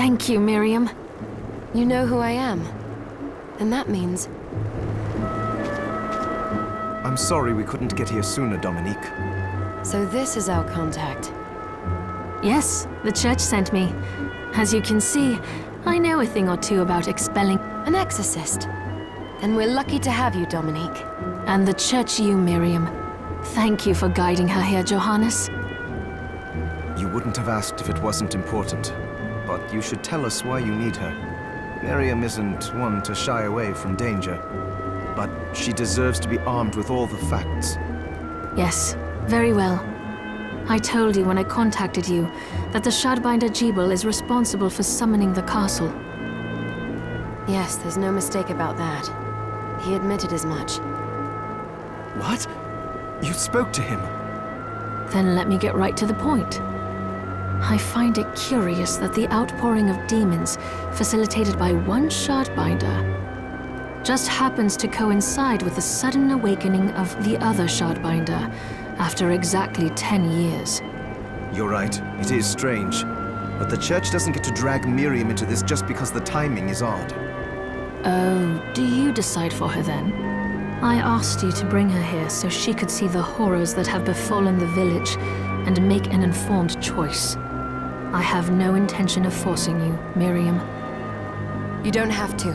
Thank you, Miriam. You know who I am. And that means... I'm sorry we couldn't get here sooner, Dominique. So this is our contact. Yes, the church sent me. As you can see, I know a thing or two about expelling... An exorcist. And we're lucky to have you, Dominique. And the church you, Miriam. Thank you for guiding her here, Johannes. You wouldn't have asked if it wasn't important. But you should tell us why you need her. Miriam isn't one to shy away from danger. But she deserves to be armed with all the facts. Yes, very well. I told you when I contacted you that the Shardbinder Jebel is responsible for summoning the castle. Yes, there's no mistake about that. He admitted as much. What? You spoke to him? Then let me get right to the point. I find it curious that the outpouring of demons, facilitated by one Shardbinder, just happens to coincide with the sudden awakening of the other Shardbinder after exactly 10 years. You're right, it is strange. But the church doesn't get to drag Miriam into this just because the timing is odd. Oh, do you decide for her then? I asked you to bring her here so she could see the horrors that have befallen the village and make an informed choice. I have no intention of forcing you, Miriam. You don't have to.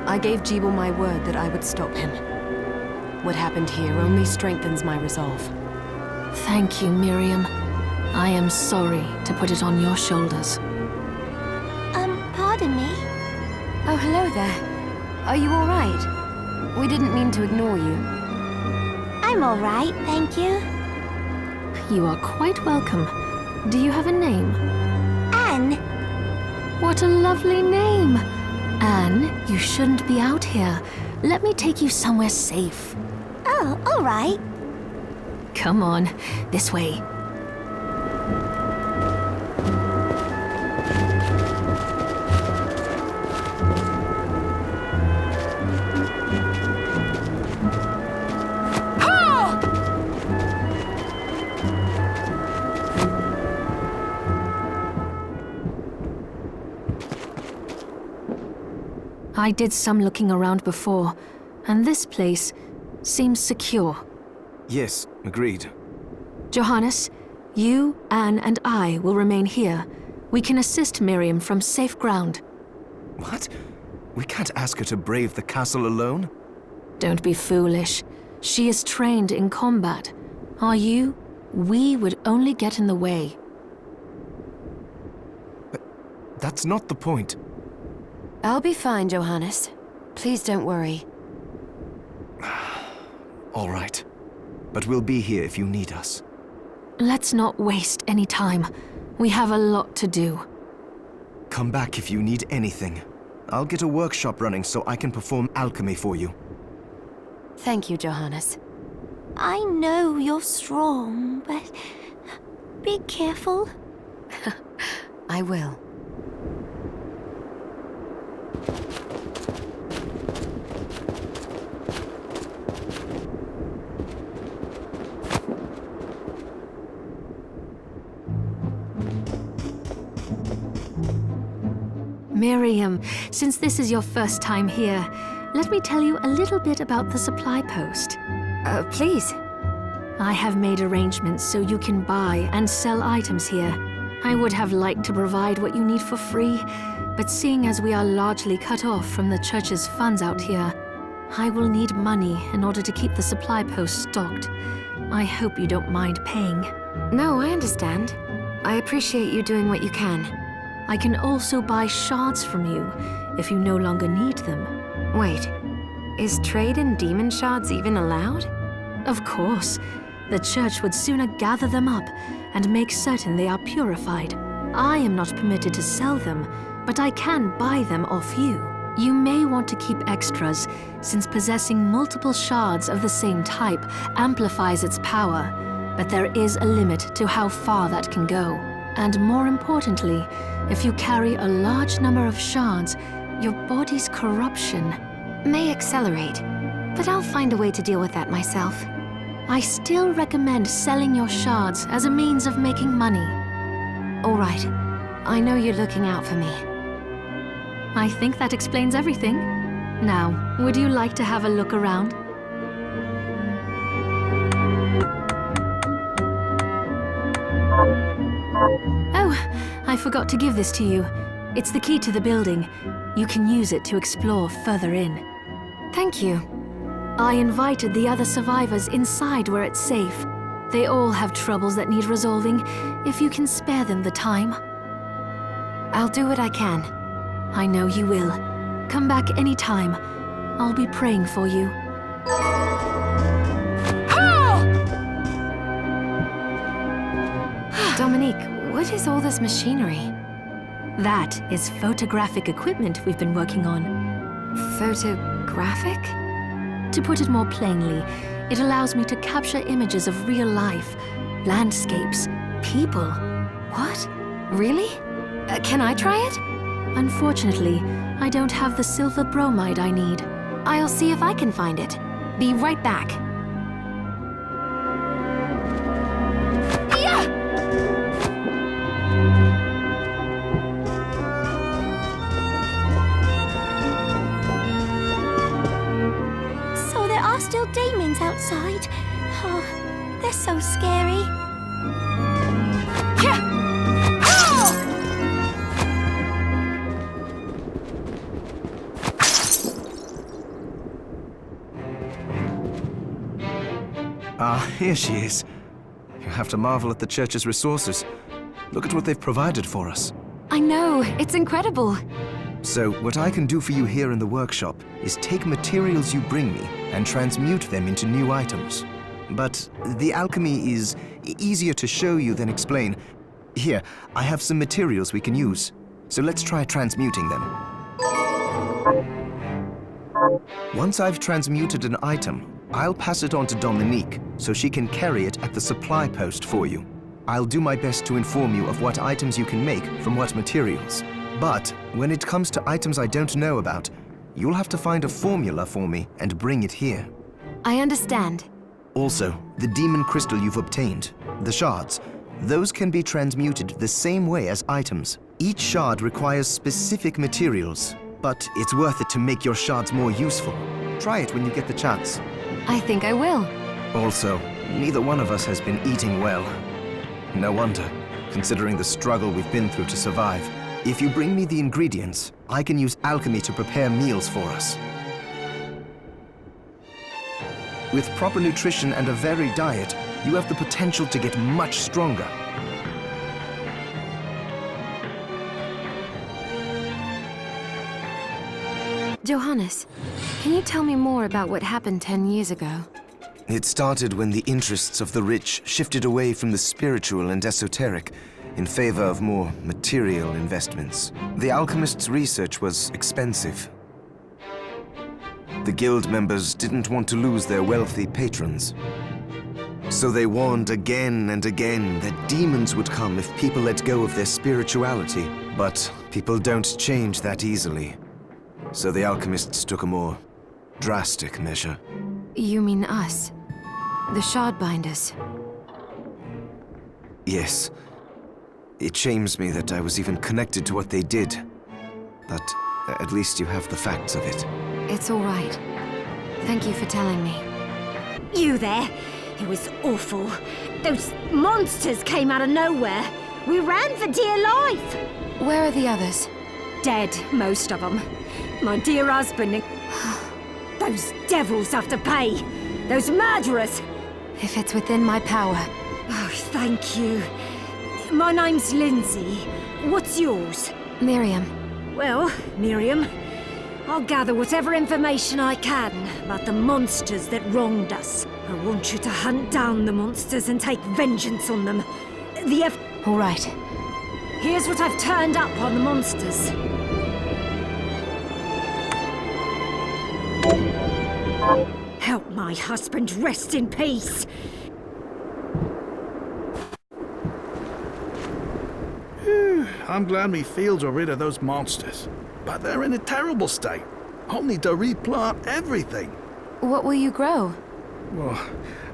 I gave Jebel my word that I would stop him. What happened here only strengthens my resolve. Thank you, Miriam. I am sorry to put it on your shoulders. Pardon me? Oh, hello there. Are you all right? We didn't mean to ignore you. I'm all right, thank you. You are quite welcome. Do you have a name? Anne. What a lovely name! Anne, you shouldn't be out here. Let me take you somewhere safe. Oh, all right. Come on, this way. I did some looking around before, and this place seems secure. Yes, agreed. Johannes, you, Anne, and I will remain here. We can assist Miriam from safe ground. What? We can't ask her to brave the castle alone? Don't be foolish. She is trained in combat. Are you? We would only get in the way. But that's not the point. I'll be fine, Johannes. Please don't worry. All right. But we'll be here if you need us. Let's not waste any time. We have a lot to do. Come back if you need anything. I'll get a workshop running so I can perform alchemy for you. Thank you, Johannes. I know you're strong, but be careful. I will. Miriam, since this is your first time here, let me tell you a little bit about the supply post. Please. I have made arrangements so you can buy and sell items here. I would have liked to provide what you need for free, but seeing as we are largely cut off from the church's funds out here, I will need money in order to keep the supply post stocked. I hope you don't mind paying. No, I understand. I appreciate you doing what you can. I can also buy shards from you if you no longer need them. Wait, is trade in demon shards even allowed? Of course. The church would sooner gather them up and make certain they are purified. I am not permitted to sell them, but I can buy them off you. You may want to keep extras, since possessing multiple shards of the same type amplifies its power, but there is a limit to how far that can go. And more importantly, if you carry a large number of shards, your body's corruption may accelerate, but I'll find a way to deal with that myself. I still recommend selling your shards as a means of making money. All right. I know you're looking out for me. I think that explains everything. Now, would you like to have a look around? Oh, I forgot to give this to you. It's the key to the building. You can use it to explore further in. Thank you. I invited the other survivors inside where it's safe. They all have troubles that need resolving, if you can spare them the time. I'll do what I can. I know you will. Come back anytime. I'll be praying for you. Dominique, what is all this machinery? That is photographic equipment we've been working on. Photographic? To put it more plainly, it allows me to capture images of real life, landscapes, people. What? Really? Can I try it? Unfortunately, I don't have the silver bromide I need. I'll see if I can find it. Be right back. So there are still demons outside. Oh, they're so scary. Ah, here she is. You have to marvel at the church's resources. Look at what they've provided for us. I know, it's incredible. So, what I can do for you here in the workshop is take materials you bring me and transmute them into new items. But the alchemy is easier to show you than explain. Here, I have some materials we can use. So let's try transmuting them. Once I've transmuted an item, I'll pass it on to Dominique so she can carry it at the supply post for you. I'll do my best to inform you of what items you can make from what materials. But when it comes to items I don't know about, you'll have to find a formula for me and bring it here. I understand. Also, the demon crystal you've obtained, the shards, those can be transmuted the same way as items. Each shard requires specific materials, but it's worth it to make your shards more useful. Try it when you get the chance. I think I will. Also, neither one of us has been eating well. No wonder, considering the struggle we've been through to survive. If you bring me the ingredients, I can use alchemy to prepare meals for us. With proper nutrition and a varied diet, you have the potential to get much stronger. Johannes, can you tell me more about what happened 10 years ago? It started when the interests of the rich shifted away from the spiritual and esoteric in favor of more material investments. The alchemists' research was expensive. The guild members didn't want to lose their wealthy patrons. So they warned again and again that demons would come if people let go of their spirituality. But people don't change that easily. So the alchemists took a more drastic measure. You mean us? The Shardbinders? Yes. It shames me that I was even connected to what they did. But at least you have the facts of it. It's all right. Thank you for telling me. You there? It was awful. Those monsters came out of nowhere. We ran for dear life. Where are the others? Dead, most of them. My dear husband. Those devils have to pay. Those murderers. If it's within my power. Oh, thank you. My name's Lindsay. What's yours? Miriam. Well, Miriam, I'll gather whatever information I can about the monsters that wronged us. I want you to hunt down the monsters and take vengeance on them. All right. Here's what I've turned up on the monsters. Help my husband rest in peace. I'm glad me fields are rid of those monsters. But they're in a terrible state. I'll need to replant everything. What will you grow? Well,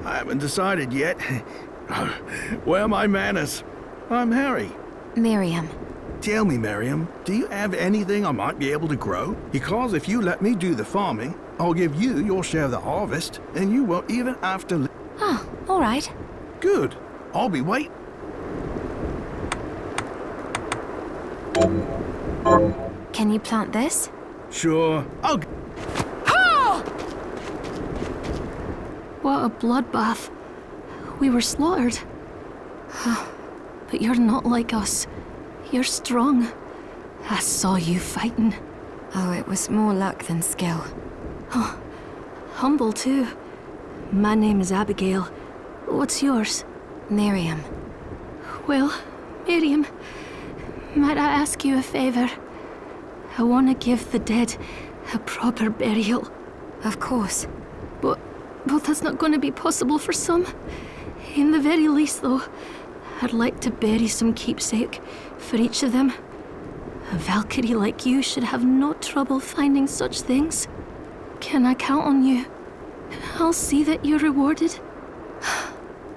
I haven't decided yet. Where are my manners? I'm Harry. Miriam. Tell me, Miriam, do you have anything I might be able to grow? Because if you let me do the farming, I'll give you your share of the harvest, and you won't even have to... Oh, all right. Good. I'll be waiting. Can you plant this? Sure. I'll... What a bloodbath. We were slaughtered. But you're not like us. You're strong. I saw you fighting. Oh, it was more luck than skill. Humble, too. My name is Abigail. What's yours? Miriam. Well, Miriam, might I ask you a favor? I want to give the dead a proper burial. Of course. But that's not going to be possible for some. In the very least, though, I'd like to bury some keepsake for each of them. A Valkyrie like you should have no trouble finding such things. Can I count on you? I'll see that you're rewarded.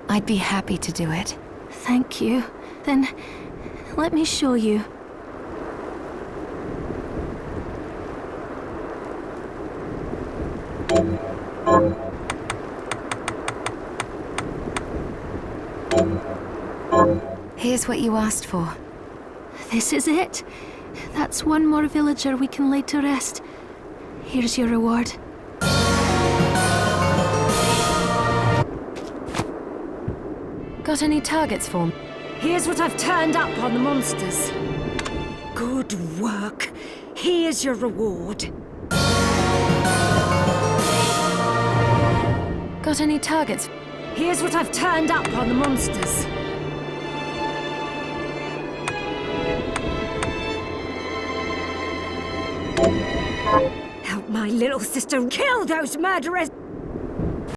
I'd be happy to do it. Thank you. Then, let me show you. Here's what you asked for. This is it. That's one more villager we can lay to rest. Here's your reward. Got any targets for me? Here's what I've turned up on the monsters. Good work. Here's your reward. Got any targets? Here's what I've turned up on the monsters. Help my little sister kill those murderers!